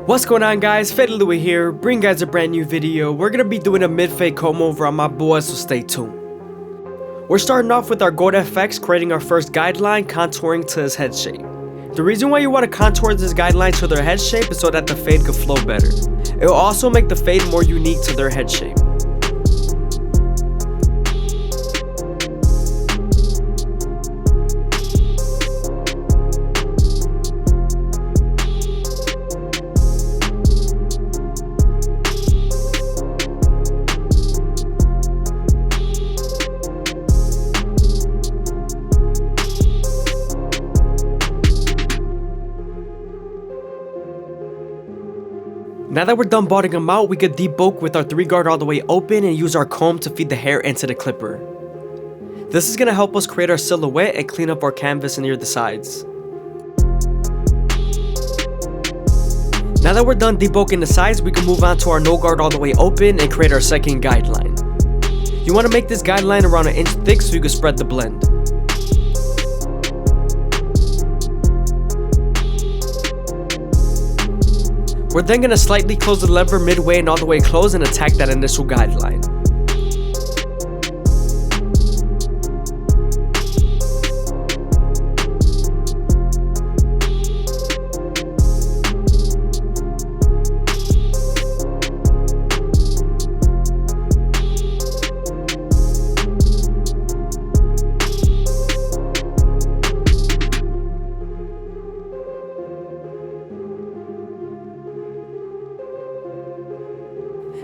What's going on, guys? FadeitLuie here, bringing guys a brand new video. We're gonna be doing a mid-fade comb over on my boy, so stay tuned. We're starting off with our gold FX, creating our first guideline, contouring to his head shape. The reason why you want to contour this guideline to their head shape is so that the fade could flow better. It will also make the fade more unique to their head shape. Now that we're done botting them out, we could debulk with our 3-guard all the way open and use our comb to feed the hair into the clipper. This is going to help us create our silhouette and clean up our canvas near the sides. Now that we're done debulking the sides, we can move on to our no guard all the way open and create our second guideline. You want to make this guideline around 1 inch thick so you can spread the blend. We're then going to slightly close the lever midway and all the way close and attack that initial guideline.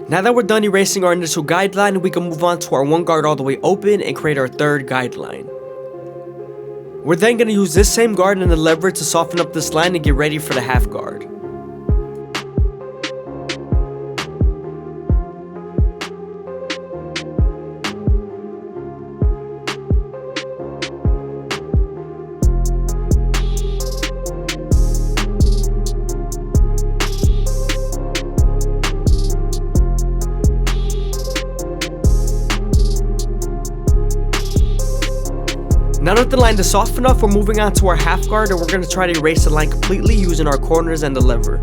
Now that we're done erasing our initial guideline, we can move on to our 1 guard all the way open and create our third guideline. We're then going to use this same guard and the lever to soften up this line and get ready for the half guard. Now that the line is soft enough, we're moving on to our half guard and we're going to try to erase the line completely using our corners and the lever.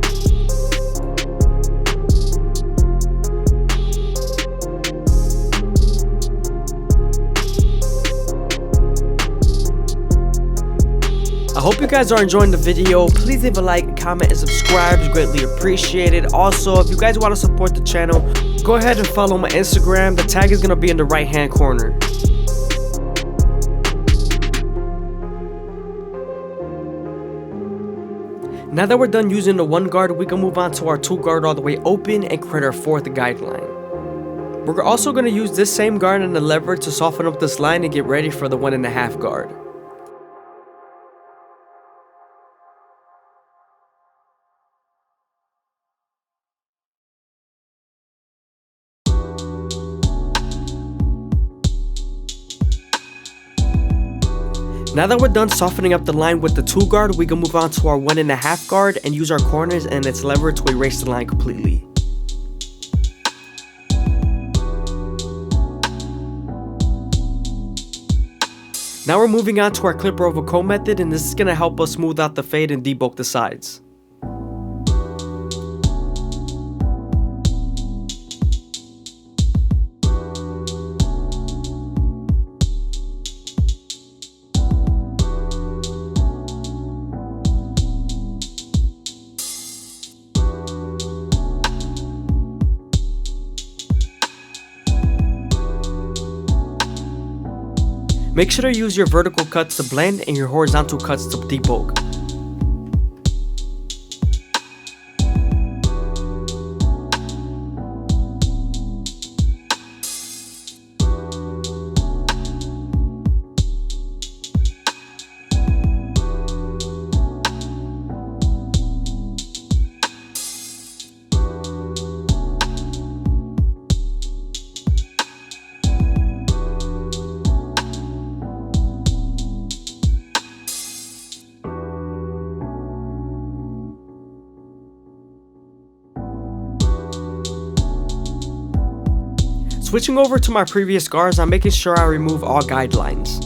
I hope you guys are enjoying the video. Please leave a like, comment, and subscribe. It's greatly appreciated. Also, if you guys want to support the channel, go ahead and follow my Instagram. The tag is going to be in the right hand corner. Now that we're done using the 1 guard, we can move on to our 2 guard all the way open and create our 4th guideline. We're also going to use this same guard and the lever to soften up this line and get ready for the 1.5 guard. Now that we're done softening up the line with the 2 guard, we can move on to our 1.5 guard and use our corners and its lever to erase the line completely. Now we're moving on to our clipper over comb method, and this is going to help us smooth out the fade and debulk the sides. Make sure to use your vertical cuts to blend and your horizontal cuts to debulk. Switching over to my previous guards, I'm making sure I remove all guidelines.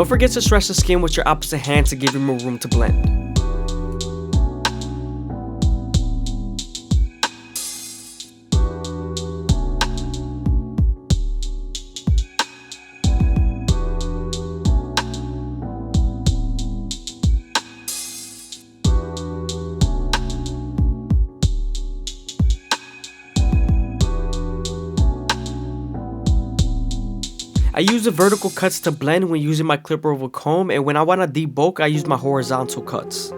Don't forget to stretch the skin with your opposite hand to give you more room to blend. I use the vertical cuts to blend when using my clipper over comb, and when I want to debulk, I use my horizontal cuts.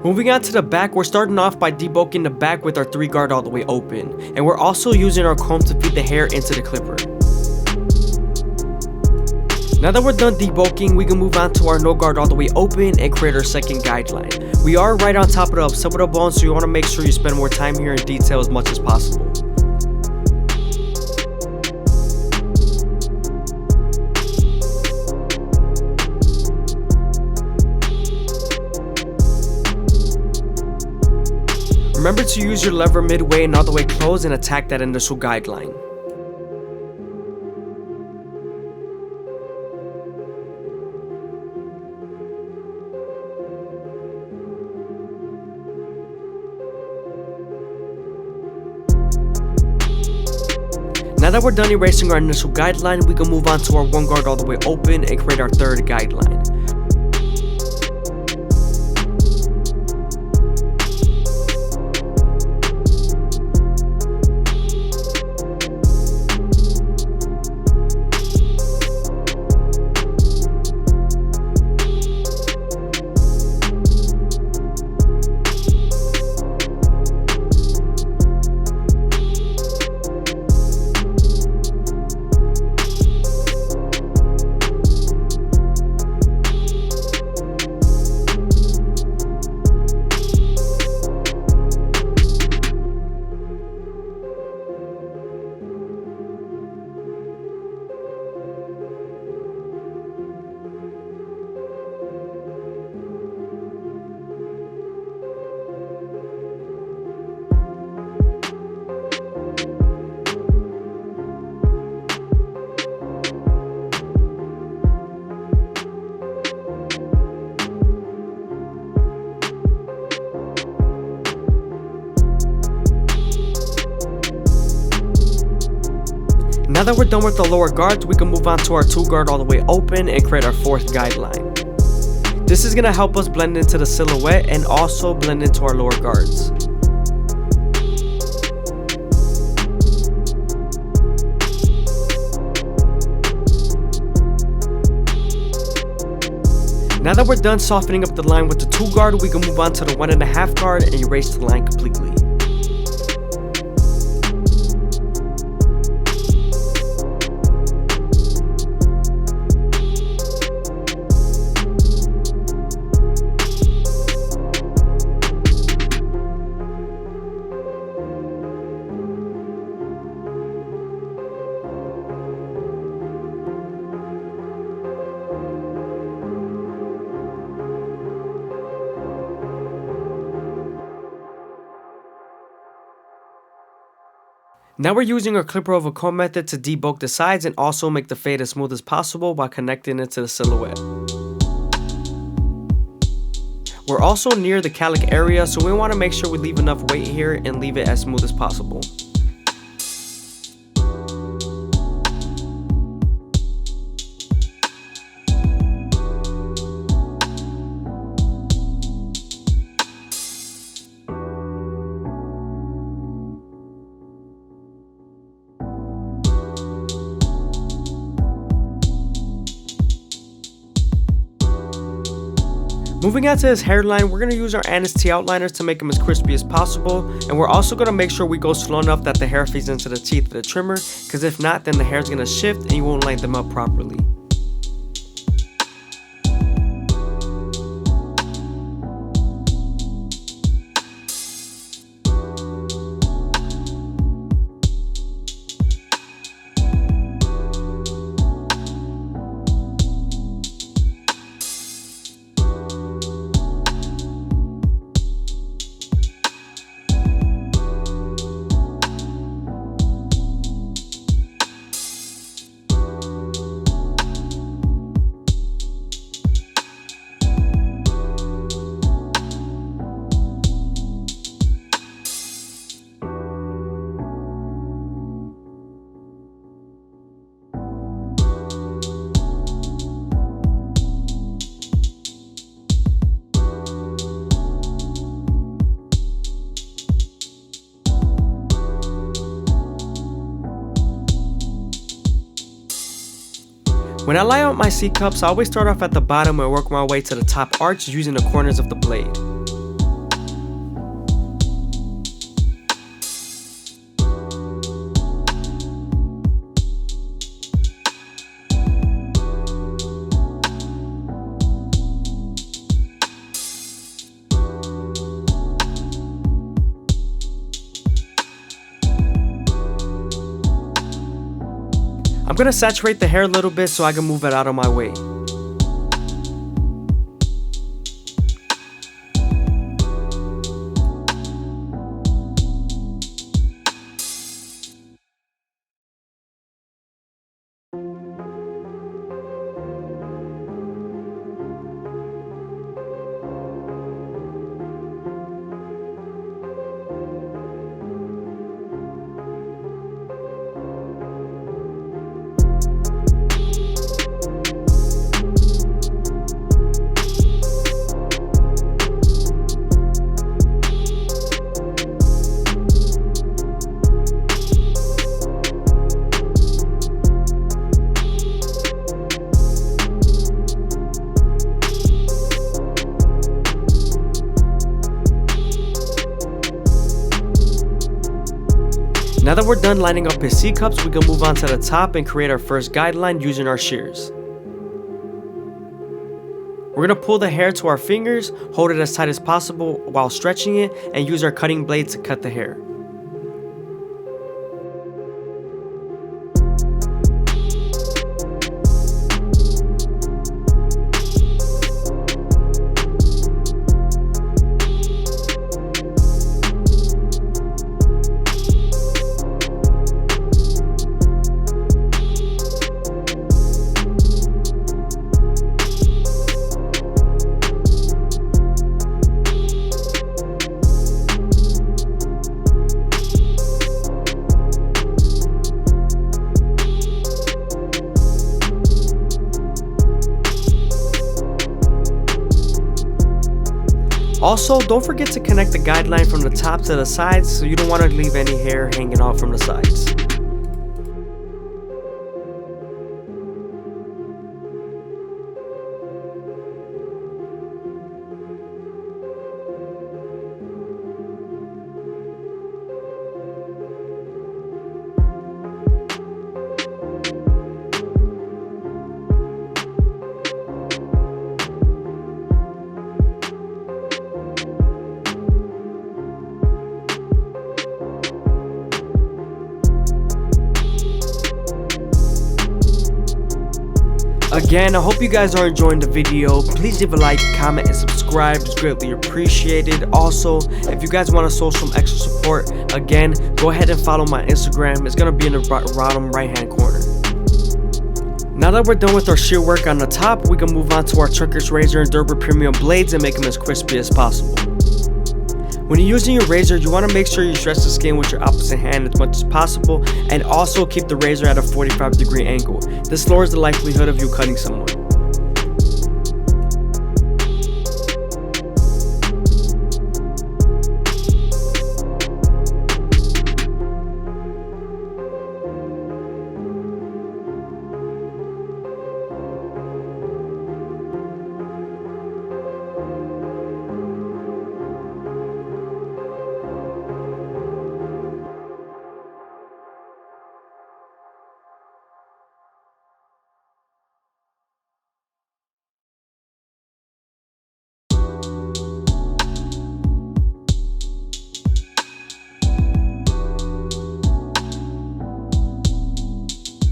Moving on to the back, we're starting off by debulking the back with our 3 guard all the way open, and we're also using our comb to feed the hair into the clipper. Now that we're done debulking, we can move on to our no guard all the way open and create our second guideline. We are right on top of the occipital bone, so you want to make sure you spend more time here in detail as much as possible. Remember to use your lever midway and all the way closed and attack that initial guideline. Now that we're done erasing our initial guideline, we can move on to our 1 guard all the way open and create our 3rd guideline. Now that we're done with the lower guards, we can move on to our 2 guard all the way open and create our 4th guideline. This is going to help us blend into the silhouette and also blend into our lower guards. Now that we're done softening up the line with the 2 guard, we can move on to the 1.5 guard and erase the line completely. Now we're using our clipper over comb method to debulk the sides and also make the fade as smooth as possible while connecting it to the silhouette. We're also near the calic area, so we want to make sure we leave enough weight here and leave it as smooth as possible. Moving on to his hairline, we're going to use our Anise Tea outliners to make him as crispy as possible, and we're also going to make sure we go slow enough that the hair feeds into the teeth of the trimmer, because if not, then the hair is going to shift and you won't line them up properly. When I line up my C-cups, I always start off at the bottom and work my way to the top arch using the corners of the blade. I'm gonna saturate the hair a little bit so I can move it out of my way. Now that we're done lining up his C-cups, we can move on to the top and create our first guideline using our shears. We're going to pull the hair to our fingers, hold it as tight as possible while stretching it, and use our cutting blade to cut the hair. Also, don't forget to connect the guideline from the top to the sides so you don't want to leave any hair hanging off from the sides. Again, I hope you guys are enjoying the video. Please leave a like, comment, and subscribe. It's greatly appreciated. Also, if you guys want to show some extra support, again, go ahead and follow my Instagram. It's going to be in the bottom right hand corner. Now that we're done with our shear work on the top, we can move on to our Truckers Razor and Durber Premium blades and make them as crispy as possible. When you're using your razor, you want to make sure you stretch the skin with your opposite hand as much as possible, and also keep the razor at a 45-degree angle. This lowers the likelihood of you cutting someone.